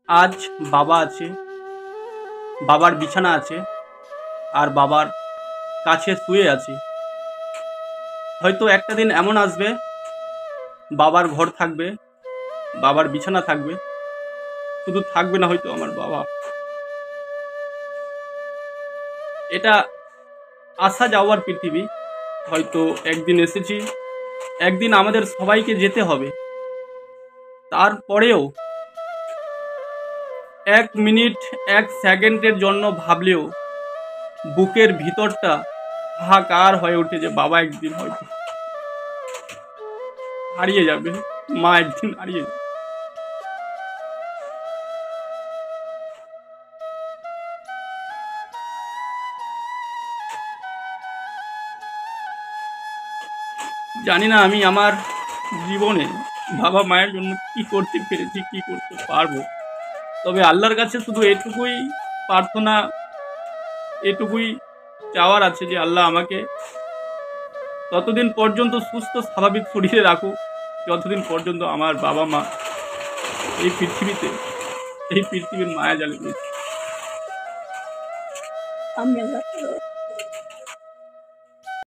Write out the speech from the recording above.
আজ বাবা আছে, বাবার বিছানা আছে, আর বাবার কাছে শুয়ে আছি। হয়তো একটা দিন এমন আসবে, বাবার ঘর থাকবে, বাবার বিছানা থাকবে, শুধু থাকবে না হয়তো আমার বাবা। এটা আসা যাওয়ার পৃথিবী। হয়তো একদিন এসেছি, একদিন আমাদের সবাইকে যেতে হবে। তারপরেও 1 মিনিট 1 সেকেন্ডের জন্য ভাবলেও বুকের ভিতরটা হাহাকার হয়ে ওঠে যে বাবা একদিন হয়তো হারিয়ে যাবে, মা একদিন হারিয়ে যাবে। জানি না আমি আমার জীবনে বাবা মায়ের জন্য কি করতে পেরেছি, কি করতে পারবো। তবে আল্লাহর কাছে শুধু এটুকুই প্রার্থনা, এটুকুই চাওয়ার আছে যে আল্লাহ আমাকে ততদিন পর্যন্ত সুস্থ স্বাভাবিক শরীরে রাখুক, যতদিন পর্যন্ত আমার বাবা মা এই পৃথিবীতে, এই পৃথিবীর মায়া জালে রয়েছে। আমি আল্লাহ